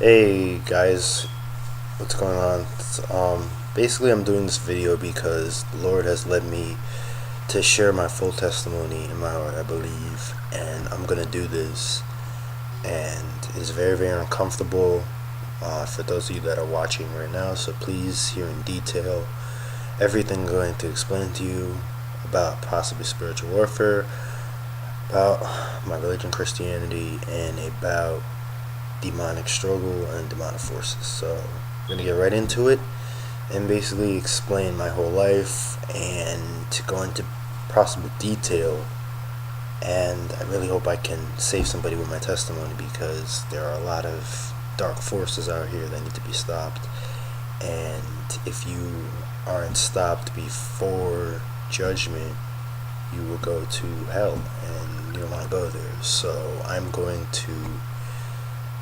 Hey guys, what's going on? Basically, I'm doing this video because the Lord has led me to share my full testimony in my heart, I believe, and I'm gonna do this. And it's very, very uncomfortable for those of you that are watching right now. So please hear in detail everything I'm going to explain to you about possibly spiritual warfare, about my religion, Christianity, and about demonic struggle and demonic forces. So I'm gonna get right into it and basically explain my whole life and to go into possible detail. And I really hope I can save somebody with my testimony, because there are a lot of dark forces out here that need to be stopped. And if you aren't stopped before judgment, you will go to hell, and you don't want to go there. So I'm going to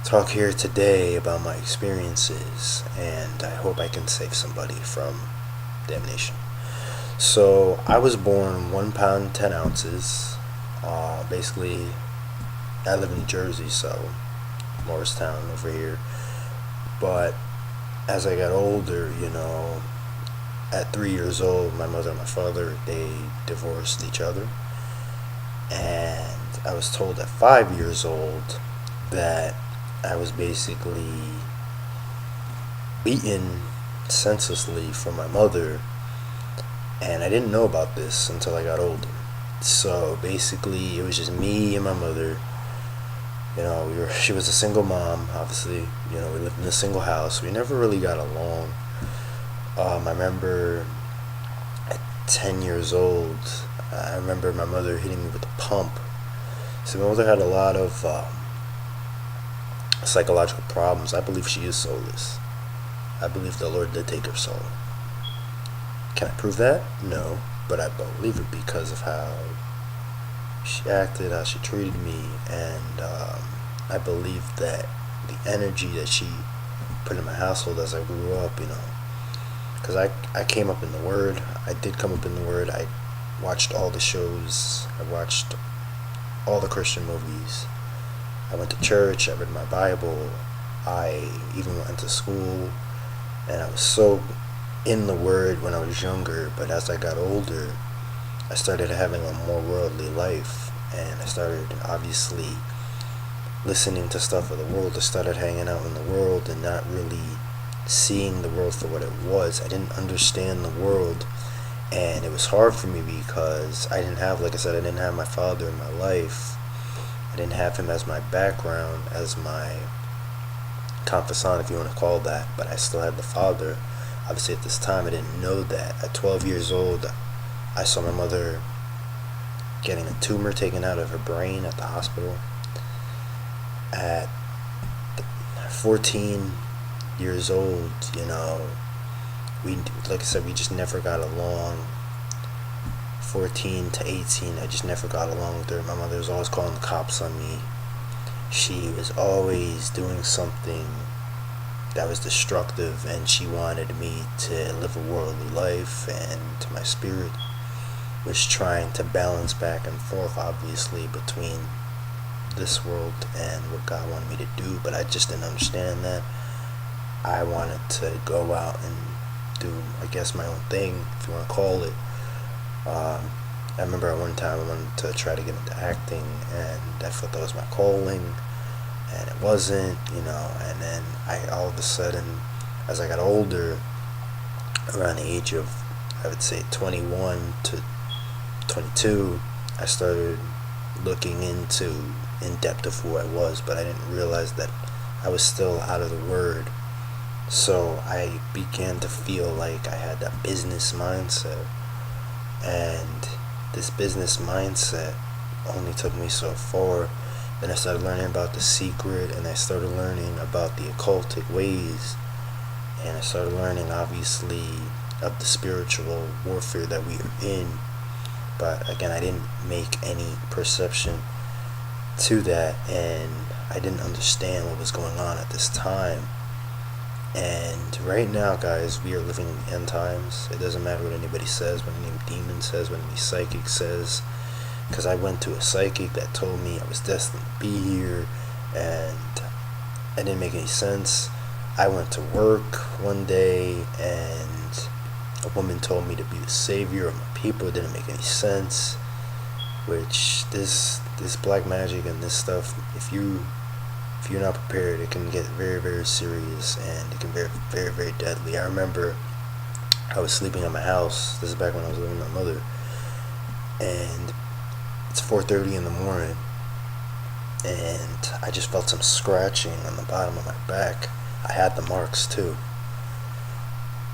talk here today about my experiences, and I hope I can save somebody from damnation. So I was born 1 pound 10 ounces. Basically, I live in Jersey, so Morristown over here. But as I got older, at 3 years old, my mother and my father, they divorced each other. And I was told at 5 years old that I was basically beaten senselessly from my mother, and I didn't know about this until I got older. So basically, it was just me and my mother. She was a single mom, obviously. We lived in a single house. We never really got along. I remember at 10 years old, I remember my mother hitting me with a pump. So my mother had a lot of psychological problems. I believe she is soulless. I believe the Lord did take her soul. Can I prove that? No, but I believe it because of how she acted, how she treated me, and I believe that the energy that she put in my household as I grew up, because I came up in the Word. I did come up in the Word. I watched all the shows. I watched all the Christian movies. I went to church, I read my Bible, I even went to school, and I was so in the Word when I was younger. But as I got older, I started having a more worldly life, and I started obviously listening to stuff of the world. I started hanging out in the world and not really seeing the world for what it was. I didn't understand the world, and it was hard for me because I didn't have, like I said, I didn't have my father in my life. I didn't have him as my background, as my confidant, if you want to call that, but I still had the father. Obviously, at this time, I didn't know that. At 12 years old, I saw my mother getting a tumor taken out of her brain at the hospital. At 14 years old, like I said, we just never got along. 14 to 18, I just never got along with her. My mother was always calling the cops on me. She was always doing something that was destructive, and she wanted me to live a worldly life, and my spirit was trying to balance back and forth, obviously, between this world and what God wanted me to do. But I just didn't understand that. I wanted to go out and do, I guess, my own thing, if you want to call it. I remember at one time I wanted to try to get into acting, and I thought that was my calling, and it wasn't, and then all of a sudden, as I got older, around the age of, I would say, 21 to 22, I started looking into in depth of who I was, but I didn't realize that I was still out of the Word. So I began to feel like I had a business mindset, and this business mindset only took me so far. Then I started learning about The Secret, and I started learning about the occultic ways, and I started learning, obviously, of the spiritual warfare that we are in. But again, I didn't make any perception to that, and I didn't understand what was going on at this time. And right now, guys, we are living in the end times. It doesn't matter what anybody says, what any demon says, what any psychic says, because I went to a psychic that told me I was destined to be here, and It didn't make any sense. I went to work one day and a woman told me to be the savior of my people. It didn't make any sense. Which this black magic and this stuff, if you're not prepared, it can get very, very serious, and it can be very, very, very deadly. I remember I was sleeping at my house. This is back when I was living with my mother, and it's 4:30 in the morning, and I just felt some scratching on the bottom of my back. I had the marks too,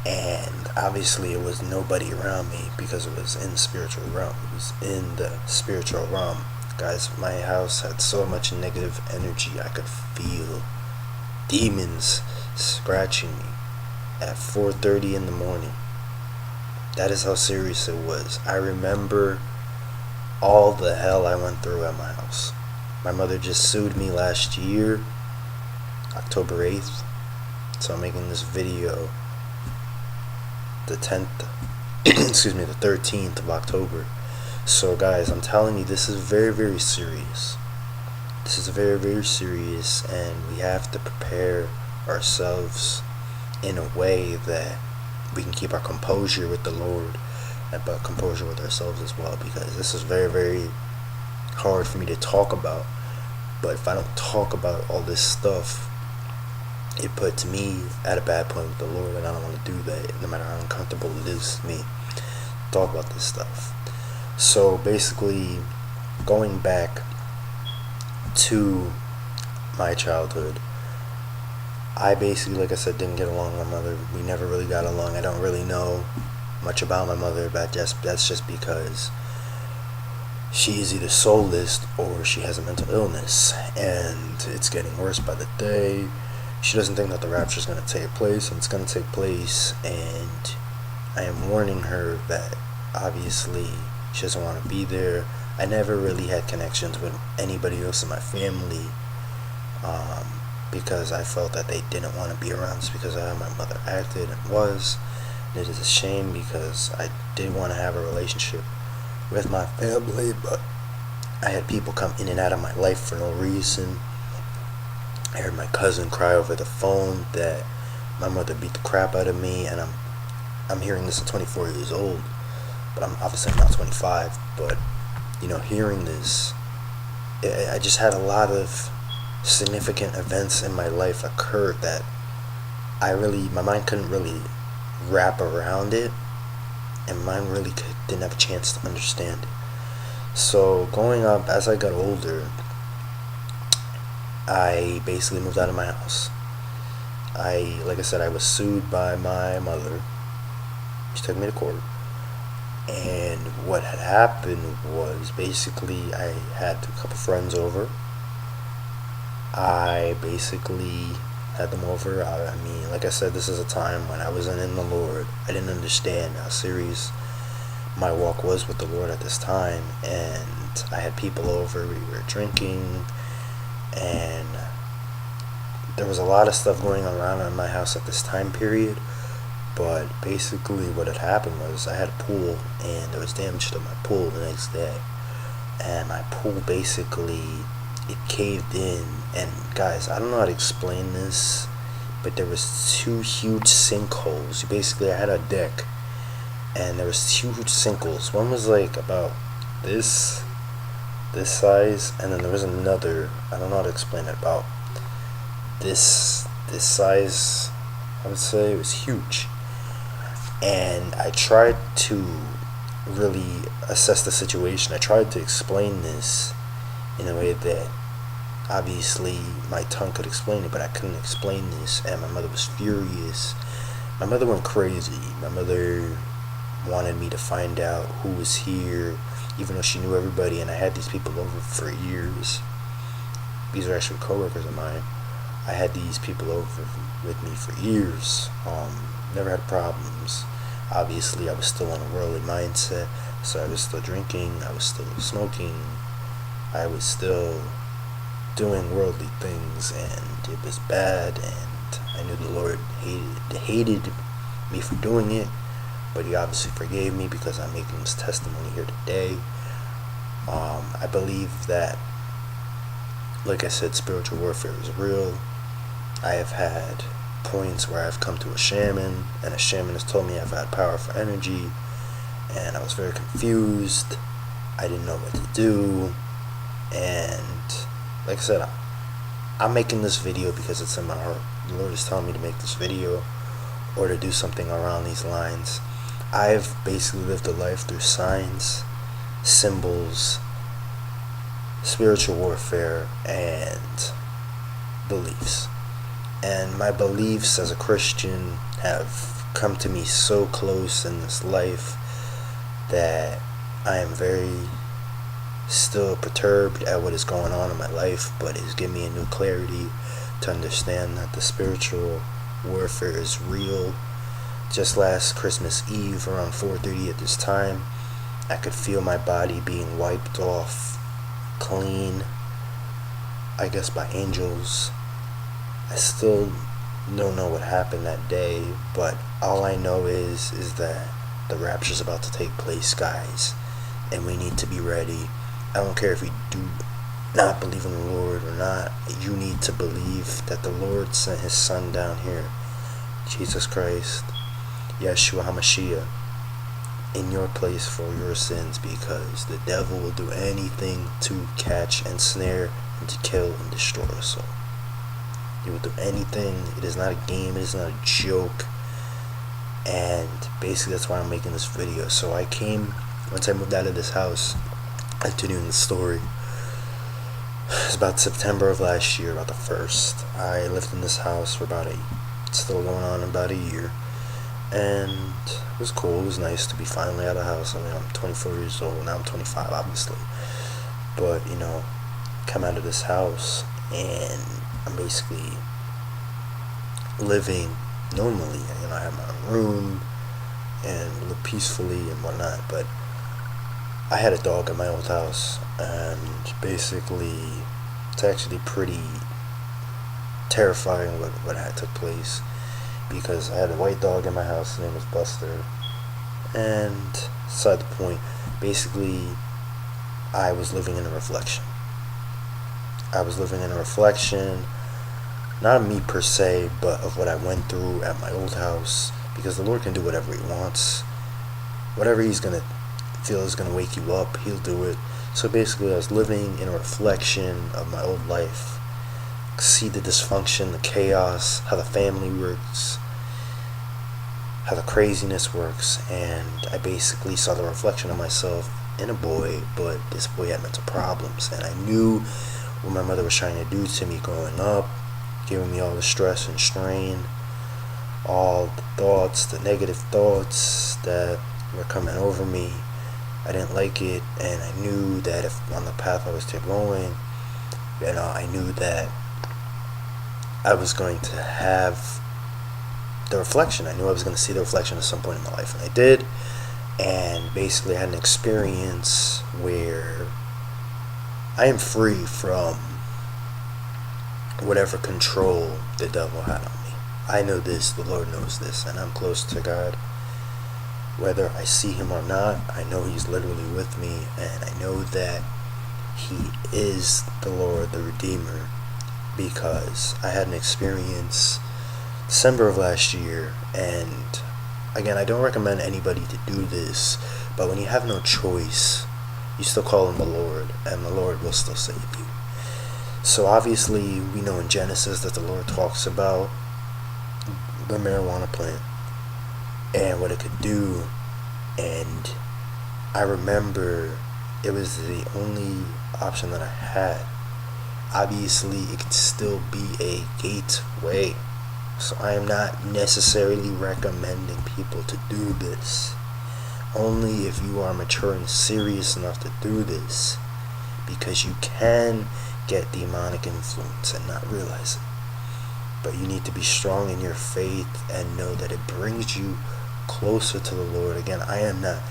and obviously it was nobody around me because it was in the spiritual realm. It was in the spiritual realm. Guys, my house had so much negative energy. I could feel demons scratching me at 4:30 in the morning. That is how serious it was. I remember all the hell I went through at my house. My mother just sued me last year, October 8th. So I'm making this video the 10th, excuse me, the 13th of October. So guys, I'm telling you, this is very, very serious. This is very, very serious, and we have to prepare ourselves in a way that we can keep our composure with the Lord, but composure with ourselves as well, because this is very, very hard for me to talk about. But if I don't talk about all this stuff, it puts me at a bad point with the Lord, and I don't want to do that, no matter how uncomfortable it is to me talk about this stuff. So basically, going back to my childhood, I basically, like I said, didn't get along with my mother. We never really got along. I don't really know much about my mother, but that's just because she is either soulless or she has a mental illness, and it's getting worse by the day. She doesn't think that the rapture is going to take place, and it's going to take place, and I am warning her that obviously she doesn't want to be there. I never really had connections with anybody else in my family, because I felt that they didn't want to be around just because of how my mother acted and was. And it is a shame because I did want to have a relationship with my family, but I had people come in and out of my life for no reason. I heard my cousin cry over the phone that my mother beat the crap out of me, and I'm hearing this at 24 years old, but I'm obviously not 25. But hearing this, I just had a lot of significant events in my life occur that my mind couldn't really wrap around it, and mine really didn't have a chance to understand it. So growing up, as I got older, I basically moved out of my house. Like I said, I was sued by my mother. She took me to court. And what had happened was, basically, I had a couple friends over. I basically had them over. I mean, like I said, this is a time when I wasn't in the Lord. I didn't understand how serious my walk was with the Lord at this time. And I had people over. We were drinking, and there was a lot of stuff going around in my house at this time period. But basically what had happened was, I had a pool, and there was damage to my pool the next day, and my pool basically, it caved in. And guys, I don't know how to explain this, but there was two huge sinkholes. Basically, I had a deck, and there was two huge sinkholes. One was like about this size, and then there was another, I don't know how to explain it, about this size. I would say it was huge. And I tried to really assess the situation. I tried to explain this in a way that obviously my tongue could explain it, but I couldn't explain this, and my mother was furious. My mother went crazy. My mother wanted me to find out who was here, even though she knew everybody, and I had these people over for years. These are actually coworkers of mine. I had these people over with me for years. Never had problems. Obviously, I was still on a worldly mindset, so I was still drinking, I was still smoking, I was still doing worldly things, and it was bad, and I knew the Lord hated me for doing it, but He obviously forgave me because I'm making this testimony here today. I believe that, like I said, spiritual warfare is real. I have had points where I've come to a shaman, and a shaman has told me I've had powerful energy, and I was very confused. I didn't know what to do, and like I said, I'm making this video because it's in my heart. The Lord is telling me to make this video or to do something around these lines. I've basically lived a life through signs, symbols, spiritual warfare, and beliefs. And my beliefs as a Christian have come to me so close in this life that I am very still perturbed at what is going on in my life, but it's given me a new clarity to understand that the spiritual warfare is real. Just last Christmas Eve around 4:30 at this time, I could feel my body being wiped off clean, I guess by angels. I still don't know what happened that day, but all I know is that the rapture is about to take place, guys, and we need to be ready. I don't care if you do not believe in the Lord or not. You need to believe that the Lord sent his son down here, Jesus Christ, Yeshua HaMashiach, in your place for your sins, because the devil will do anything to catch and snare and to kill and destroy us all. He will do anything. It is not a game. It is not a joke. And basically that's why I'm making this video. So I came, once I moved out of this house, continuing the story, it's about September of last year, about the 1st. I lived in this house for still going on about a year. And it was cool. It was nice to be finally out of the house. I mean, I'm 24 years old. Now I'm 25, obviously. But, come out of this house and I'm basically living normally. I have my own room and live peacefully and whatnot. But I had a dog at my old house, and basically it's actually pretty terrifying what had took place, because I had a white dog in my house. His name was Buster, and beside the point, basically I was living in a reflection. I was living in a reflection, not of me per se, but of what I went through at my old house, because the Lord can do whatever he wants. Whatever he's going to feel is going to wake you up, he'll do it. So basically I was living in a reflection of my old life. See the dysfunction, the chaos, how the family works, how the craziness works, and I basically saw the reflection of myself in a boy, but this boy had mental problems, and I knew what my mother was trying to do to me growing up, giving me all the stress and strain, all the thoughts, the negative thoughts that were coming over me. I didn't like it, and I knew that if on the path I was still going, I knew that I was going to have the reflection. I knew I was going to see the reflection at some point in my life, and I did. And basically I had an experience where I am free from whatever control the devil had on me. I know this, the Lord knows this, and I'm close to God. Whether I see him or not, I know he's literally with me, and I know that he is the Lord, the Redeemer, because I had an experience December of last year. And again, I don't recommend anybody to do this, but when you have no choice, you still call on the Lord, and the Lord will still save you. So obviously we know in Genesis that the Lord talks about the marijuana plant and what it could do, and I remember it was the only option that I had. Obviously it could still be a gateway, so I am not necessarily recommending people to do this. Only if you are mature and serious enough to do this, because you can get demonic influence and not realize it. But you need to be strong in your faith and know that it brings you closer to the Lord. Again, I am not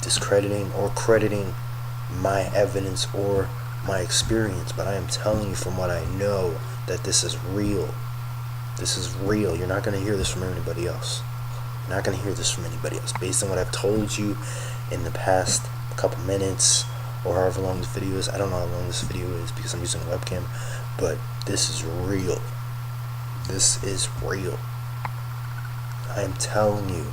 discrediting or crediting my evidence or my experience, but I am telling you from what I know that this is real. This is real. You're not going to hear this from anybody else. You're not going to hear this from anybody else. Based on what I've told you in the past couple minutes, or however long this video is. I don't know how long this video is because I'm using a webcam, but this is real. This is real. I am telling you,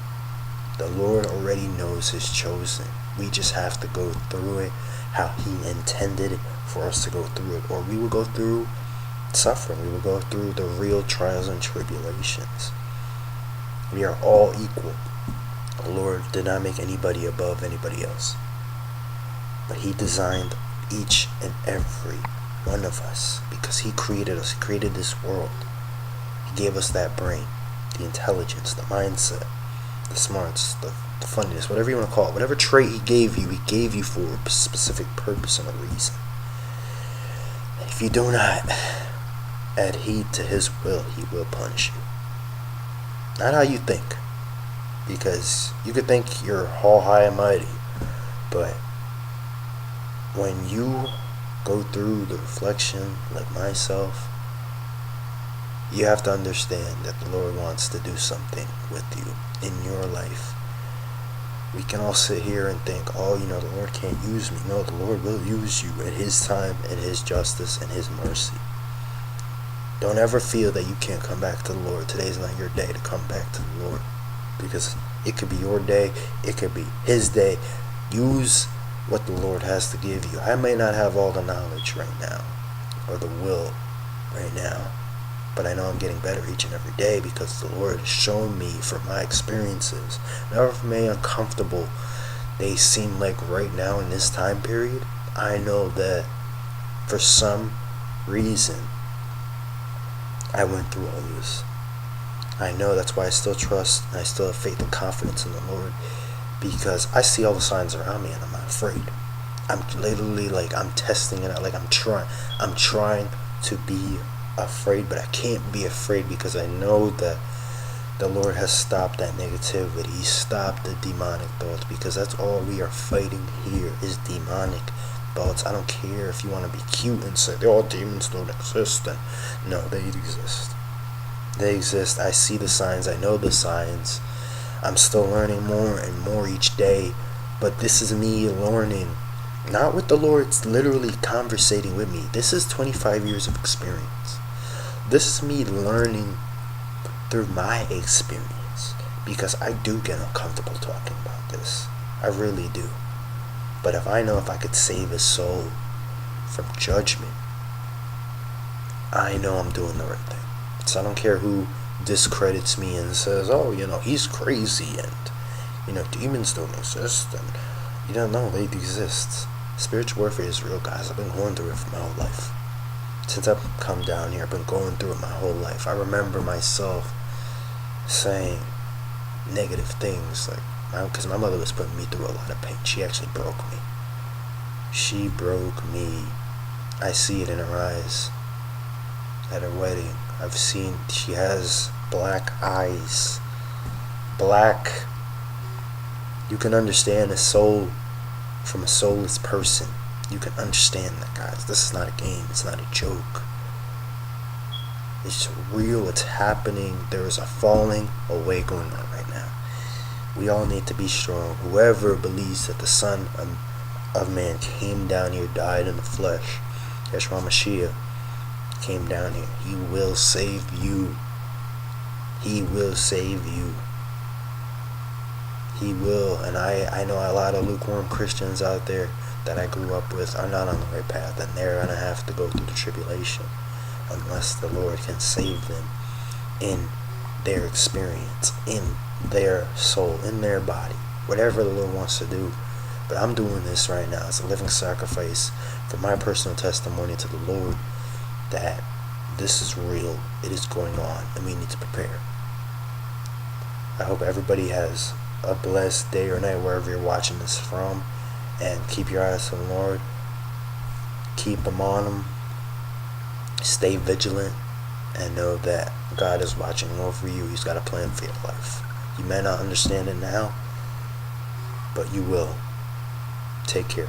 the Lord already knows his chosen. We just have to go through it how he intended for us to go through it. Or we will go through suffering. We will go through the real trials and tribulations. We are all equal. The Lord did not make anybody above anybody else. But he designed each and every one of us because he created us. He created this world. He gave us that brain, the intelligence, the mindset, the smarts, the funniness, whatever you want to call it. Whatever trait he gave you for a specific purpose and a reason. If you do not adhere to his will, he will punish you. Not how you think. Because you could think you're all high and mighty, but when you go through the reflection, like myself, you have to understand that the Lord wants to do something with you in your life. We can all sit here and think, oh, the Lord can't use me. No, the Lord will use you at his time, and his justice, and his mercy. Don't ever feel that you can't come back to the Lord. Today's not your day to come back to the Lord. Because it could be your day, it could be his day. Use what the Lord has to give you. I may not have all the knowledge right now, or the will right now, but I know I'm getting better each and every day because the Lord has shown me from my experiences, however may uncomfortable they seem like right now in this time period. I know that for some reason I went through all this. I know that's why I still trust and I still have faith and confidence in the Lord, because I see all the signs around me and I'm not afraid. I'm literally I'm testing it out. I'm trying to be afraid, but I can't be afraid because I know that the Lord has stopped that negativity. He stopped the demonic thoughts, because that's all we are fighting here is demonic thoughts. I don't care if you want to be cute and say, oh, demons don't exist. And no, they exist. They exist. I see the signs. I know the signs. I'm still learning more and more each day. But this is me learning. Not with the Lord literally conversating with me. This is 25 years of experience. This is me learning through my experience. Because I do get uncomfortable talking about this. I really do. But if I could save a soul from judgment, I know I'm doing the right thing. So I don't care who discredits me and says, oh, he's crazy and, demons don't exist. And, no, they exist. Spiritual warfare is real, guys. I've been going through it for my whole life. Since I've come down here, I've been going through it my whole life. I remember myself saying negative things, because my mother was putting me through a lot of pain. She actually broke me. She broke me. I see it in her eyes at her wedding. I've seen she has black eyes. Black. You can understand a soul from a soulless person. You can understand that, guys. This is not a game. It's not a joke. It's real. It's happening. There is a falling away going on right now. We all need to be strong. Whoever believes that the Son of Man came down here, died in the flesh, Yeshua Mashiach came down here, he will save you. He will save you. He will. And I know a lot of lukewarm Christians out there that I grew up with are not on the right path, and they're going to have to go through the tribulation unless the Lord can save them in their experience, in their soul, in their body, whatever the Lord wants to do. But I'm doing this right now as a living sacrifice for my personal testimony to the Lord that this is real, it is going on, and we need to prepare. I hope everybody has a blessed day or night wherever you're watching this from, and keep your eyes on the Lord, keep them on Him, stay vigilant, and know that God is watching over you. He's got a plan for your life. You may not understand it now, but you will. Take care.